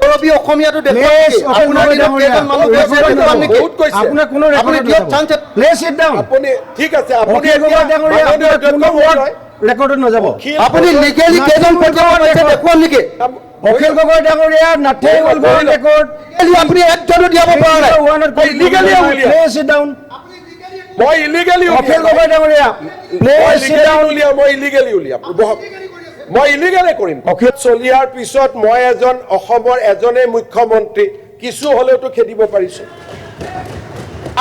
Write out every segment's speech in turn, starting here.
গৌৰৱী অসমীয়াটো দেখুৱাওক আপোনাৰ দিনত কেইজন মানুহ গৈছে দেখুৱাম নেকি বহুত কৈছে আপোনাৰ কোনো আপুনি ৰেকৰ্ড দিয়ক চান্স প্লিজ সিট ডাউন আপুনি ঠিক আছে আপুনি অখিল গগৈ ডাঙৰীয়া আপোনাৰ কোনো ৱৰ্ড ৰেকৰ্ডত নাযাব আপুনি লিগেলি কেইজন পঠিয়াব পাৰিছে দেখুৱাম নেকি অখিল গগৈ ডাঙৰীয়া nothing will go on record আপুনি একজনো দিয়াব পৰা নাই illegally প্লিজ সিট ডাউন মই ইলিগেলি অখিল গগৈ ডাঙৰীয়া প্লিজ সিট ডাউন মই ইলিগেলি উলিয়াম মই ইলিগেলি কৰিম চলিয়াৰ পিছত মই এজন অসমৰ এজনে মুখ্যমন্ত্ৰী কিছু হলেওতো খেদিব পাৰিছো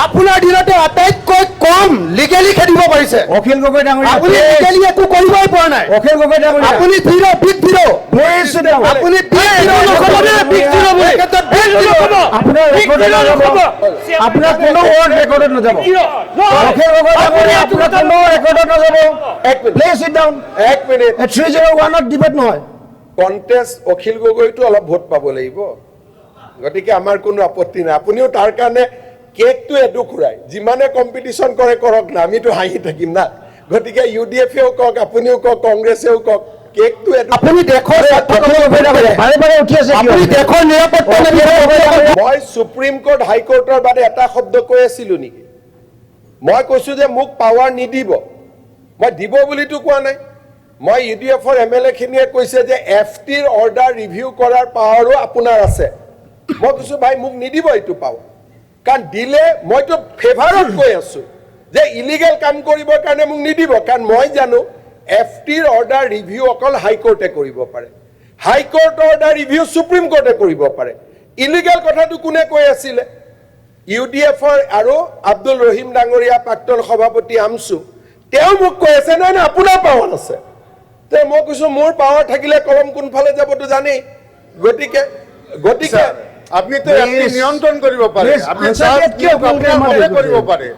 আপোনাৰ দিনতে আটাইতকৈ কম লিগেলি খেদিব পাৰিছে অখিল গগৈ ডাঙৰীয়া আপুনি লিগেলি একো কৰিবই পৰা নাই অখিল গগৈ ডাঙৰীয়া আপুনি ভিৰ বিগ ভিৰ প্লিজ সিট ডাউন আপুনি বিগ আপোনাৰ ৰেকৰ্ডত নাযাব আপোনাৰ কোনো ৱৰ্ড ৰেকৰ্ডত নাযাব অখিল গগৈ ডাঙৰীয়া আপোনাৰ কোনো ৰেকৰ্ডত নাযাব প্লিজ সিট ডাউন এক মিনিট 301ত ডিবেট নহয় কণ্টেষ্ট অখিল গগৈটো অলপ ভোট পাব লাগিব গতিকে আমাৰ কোনো আপত্তি নাই আপুনিও তাৰ কাৰণে কেকটো এডুখুৰাই যিমানে কম্পিটিশ্যন কৰে কৰক না আমিতো হাঁহি থাকিম না গতিকে UDF-এও কওক আপুনিও কওক কংগ্ৰেছেও কওক কেকটো আপুনি দেশৰ বাৰে বাৰে উঠি আছে আপুনি দেশৰ নিৰাপত্তা মই সুপ্ৰিম কোৰ্ট হাইকোৰ্টৰ বাদে এটা শব্দ কৈ আছিলো নেকি মই কৈছো যে মোক পাৱাৰ নিদিব মই দিব বুলিতো কোৱা নাই মই UDF-ৰ MLA খিনিয়ে কৈছে যে FTৰ অৰ্ডাৰ ৰিভিউ কৰাৰ পাৱাৰো আপোনাৰ আছে মই কৈছো ভাই মোক নিদিব এইটো পাৱাৰ কাৰণ দিলে মইতো ফেভাৰত কৈ আছো যে ইলিগেল কাম কৰিবৰ কাৰণে মোক নিদিব কাৰণ মই জানো FTৰ অৰ্ডাৰ ৰিভিউ অকল হাইকোৰ্টে কৰিব পাৰে হাইকোৰ্ট অৰ্ডাৰ ৰিভিউ সুপ্ৰিম কোৰ্টে কৰিব পাৰে ইলিগেল কথাটো কোনে কৈ আছিলে UDF-ৰ আৰু আব্দুল ৰহিম ডাঙৰীয়া প্ৰাক্তন সভাপতি আমছু তেওঁ মোক কৈ আছে নাই নাই আপোনাৰ পাৱাৰ আছে তে মই কৈছো মোৰ পাৱাৰ থাকিলে কলম কোনফালে যাবতো জানেই গতিকে আপনি তো নিয়ন্ত্ৰণ কৰিব পাৰে আপনি কৰিব পাৰে